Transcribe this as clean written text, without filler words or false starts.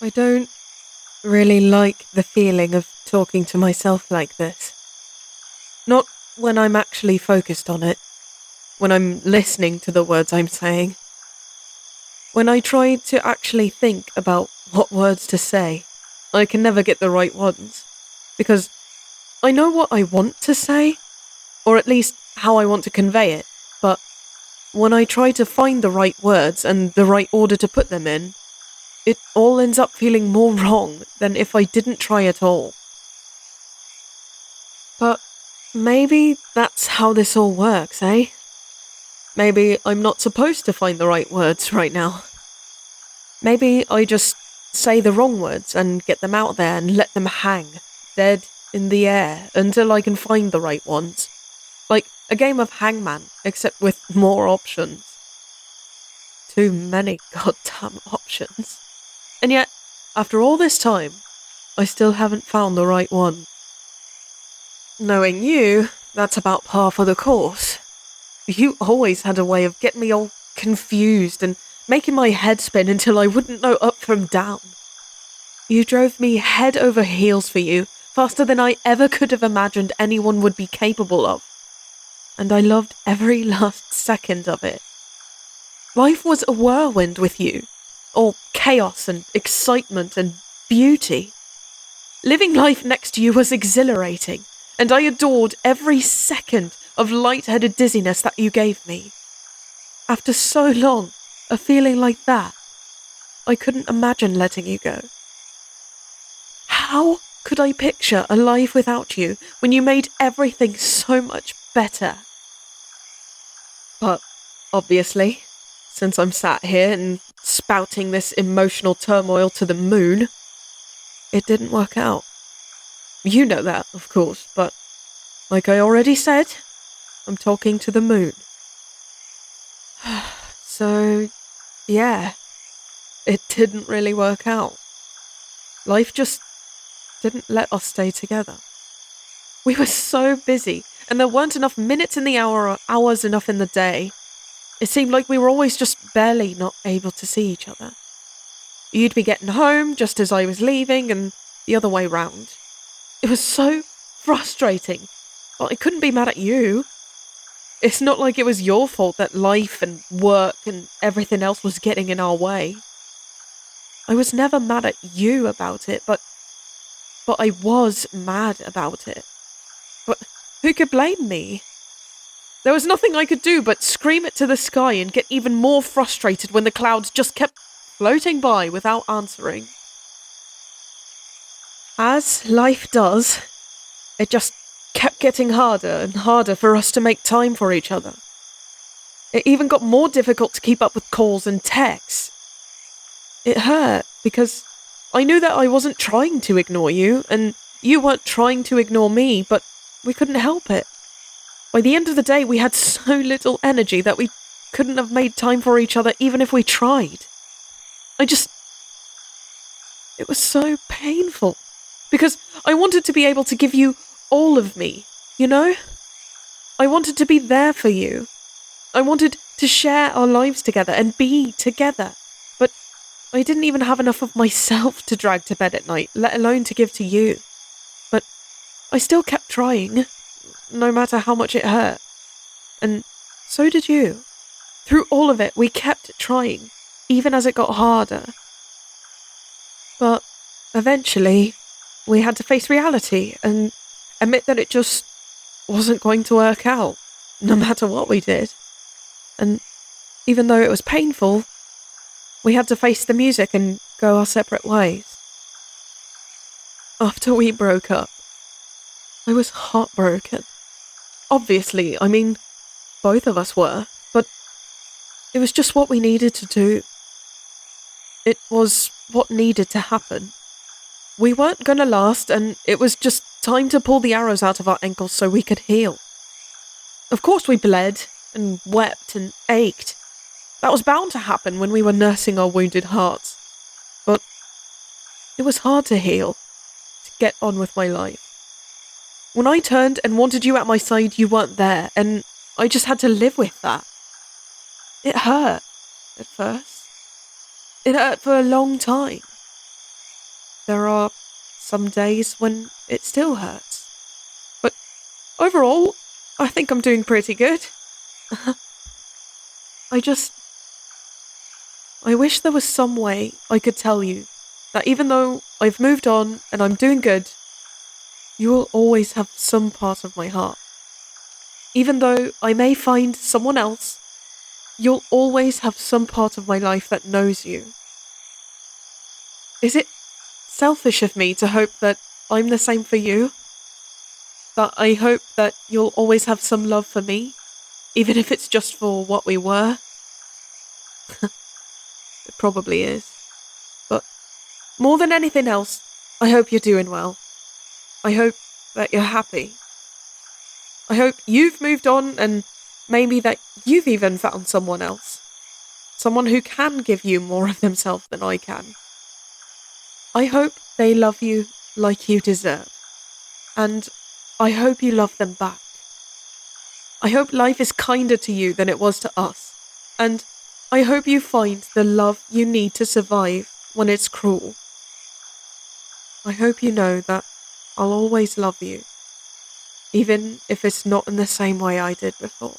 I don't really like the feeling of talking to myself like this. Not when I'm actually focused on it, when I'm listening to the words I'm saying. When I try to actually think about what words to say, I can never get the right ones. Because I know what I want to say, or at least how I want to convey it, but when I try to find the right words and the right order to put them in, it all ends up feeling more wrong than if I didn't try at all. But maybe that's how this all works, eh? Maybe I'm not supposed to find the right words right now. Maybe I just say the wrong words and get them out there and let them hang, dead in the air, until I can find the right ones. Like a game of hangman, except with more options. Too many goddamn options. And yet, after all this time, I still haven't found the right one. Knowing you, that's about par for the course. You always had a way of getting me all confused and making my head spin until I wouldn't know up from down. You drove me head over heels for you, faster than I ever could have imagined anyone would be capable of. And I loved every last second of it. Life was a whirlwind with you, all chaos and excitement and beauty. Living life next to you was exhilarating, and I adored every second of light-headed dizziness that you gave me. After so long, a feeling like that, I couldn't imagine letting you go. How could I picture a life without you when you made everything so much better? But, obviously, since I'm sat here and spouting this emotional turmoil to the moon, it didn't work out. You know that, of course, but like I already said, I'm talking to the moon. So, yeah, it didn't really work out. Life just didn't let us stay together. We were so busy, and there weren't enough minutes in the hour or hours enough in the day. It seemed like we were always just barely not able to see each other. You'd be getting home just as I was leaving, and the other way round. It was so frustrating, but I couldn't be mad at you. It's not like it was your fault that life and work and everything else was getting in our way. I was never mad at you about it, but I was mad about it. But who could blame me? There was nothing I could do but scream it to the sky and get even more frustrated when the clouds just kept floating by without answering. As life does, it just kept getting harder and harder for us to make time for each other. It even got more difficult to keep up with calls and texts. It hurt because I knew that I wasn't trying to ignore you, and you weren't trying to ignore me, but we couldn't help it. By the end of the day, we had so little energy that we couldn't have made time for each other even if we tried. It was so painful, because I wanted to be able to give you all of me, you know? I wanted to be there for you. I wanted to share our lives together and be together. But I didn't even have enough of myself to drag to bed at night, let alone to give to you. But I still kept trying, no matter how much it hurt. And so did you. Through all of it, we kept trying, even as it got harder. But eventually, we had to face reality and admit that it just wasn't going to work out, no matter what we did. And even though it was painful, we had to face the music and go our separate ways. After we broke up, I was heartbroken. Obviously, I mean, both of us were, but it was just what we needed to do. It was what needed to happen. We weren't going to last, and it was just time to pull the arrows out of our ankles so we could heal. Of course we bled, and wept, and ached. That was bound to happen when we were nursing our wounded hearts. But it was hard to heal, to get on with my life. When I turned and wanted you at my side, you weren't there, and I just had to live with that. It hurt, at first. It hurt for a long time. there are some days when it still hurts. But overall, I think I'm doing pretty good. I wish there was some way I could tell you that even though I've moved on and I'm doing good, you will always have some part of my heart. Even though I may find someone else, you'll always have some part of my life that knows you. Is it selfish of me to hope that I'm the same for you? That I hope that you'll always have some love for me, even if it's just for what we were? It probably is. But more than anything else, I hope you're doing well. I hope that you're happy. I hope you've moved on and maybe that you've even found someone else. Someone who can give you more of themselves than I can. I hope they love you like you deserve. And I hope you love them back. I hope life is kinder to you than it was to us. And I hope you find the love you need to survive when it's cruel. I hope you know that I'll always love you, even if it's not in the same way I did before.